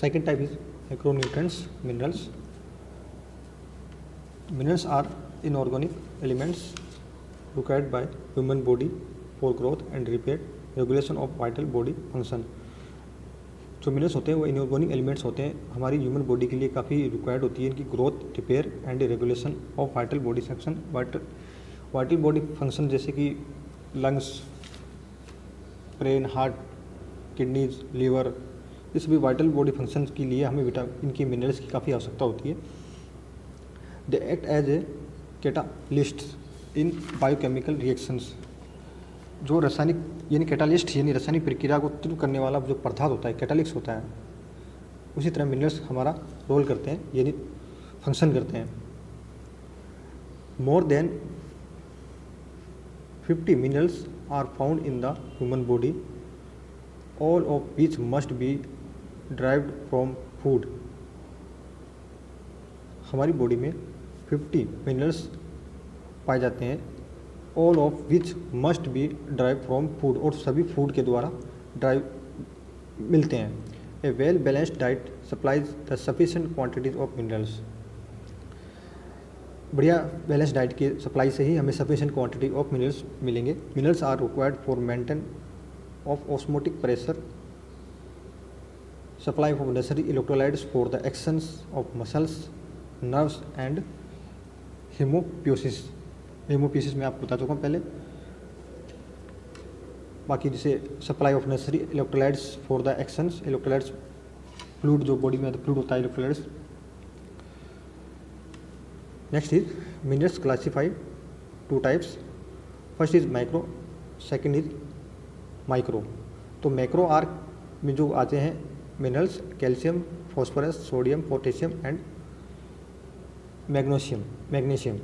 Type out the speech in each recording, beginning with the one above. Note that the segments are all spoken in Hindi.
Second type is macronutrients, minerals. Minerals are inorganic elements required by human body for growth and repair, regulation of vital body function. जो मिनरल्स होते हैं वो इनऑर्गेनिक एलिमेंट्स होते हैं, हमारी ह्यूमन बॉडी के लिए काफ़ी रिक्वायर्ड होती है इनकी growth, repair and regulation of vital body function. Vital body function जैसे कि lungs, brain, heart, kidneys, liver, ये सभी वाइटल बॉडी फंक्शन के लिए हमें इनकी मिनरल्स की काफ़ी आवश्यकता होती है। They act as a catalyst in biochemical reactions. जो रासायनिक यानी कैटालिस्ट यानी रासायनिक प्रक्रिया को तीव्र करने वाला जो पदार्थ होता है, कैटालिस्ट होता है, उसी तरह मिनरल्स हमारा रोल करते हैं यानी फंक्शन करते हैं। More than 50 minerals are found in the human body, all of which must be derived from food. हमारी बॉडी में 50 मिनरल्स पाए जाते हैं, all of which must be derive from food, और सभी फूड के द्वारा ड्राइव मिलते हैं। A well balanced diet supplies the sufficient quantities of minerals. बढ़िया बैलेंस डाइट की सप्लाई से ही हमें सफिशेंट क्वांटिटी ऑफ मिनरल्स मिलेंगे। Minerals are required for maintain of osmotic pressure, supply of necessary electrolytes for the actions of muscles, nerves and haemopoiesis. Haemopoiesis में आपको बता चुका हूँ पहले। बाकी जैसे supply of necessary electrolytes for the actions, electrolytes fluid जो बॉडी में फ्लूइड होता है electrolytes. Next is minerals classified to types. First is macro, second is micro. तो मैक्रो आर में जो आते हैं minerals calcium, phosphorus, sodium, potassium and magnesium.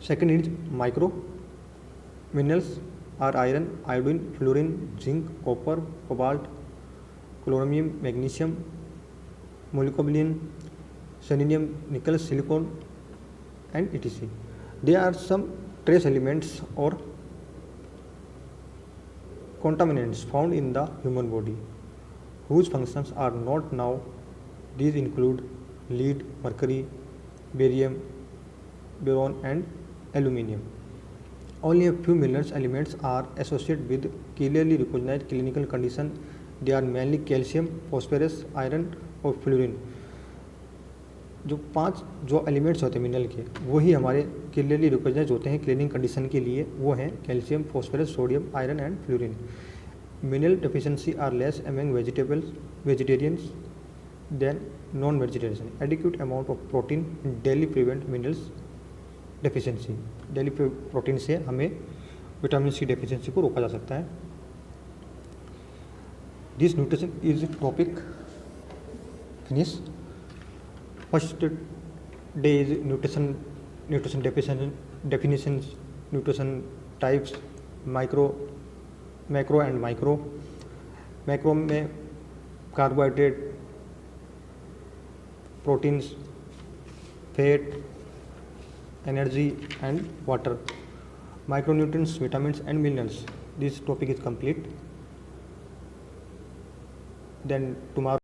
Second is micro minerals are iron, iodine, fluorine, zinc, copper, cobalt, chromium, magnesium, molybdenum, selenium, nickel, silicon, and etc. They are some trace elements or contaminants found in the human body whose functions are not now. These include lead, mercury, barium, boron, and aluminium. Only a few mineral elements are associated with clearly recognized clinical condition. They are mainly calcium, phosphorus, iron और फ्लोरीन। जो 5 जो एलिमेंट्स होते हैं मिनरल के, वही हमारे क्लियरली रिकॉग्नाइज होते हैं क्लिनिकल कंडीशन के लिए। वो हैं calcium, phosphorus, sodium, iron and fluorine. Mineral deficiency are less among vegetarians than non vegetarian. Adequate amount of protein daily prevent minerals deficiency. Daily protein से हमें विटामिन सी डेफिशिएंसी को रोका जा सकता है। This nutrition is topic finish. First day is nutrition definitions, nutrition types, macro and micro. Macro में carbohydrate, proteins, fat, energy and water. Micronutrients, vitamins and minerals. This topic is complete. Then tomorrow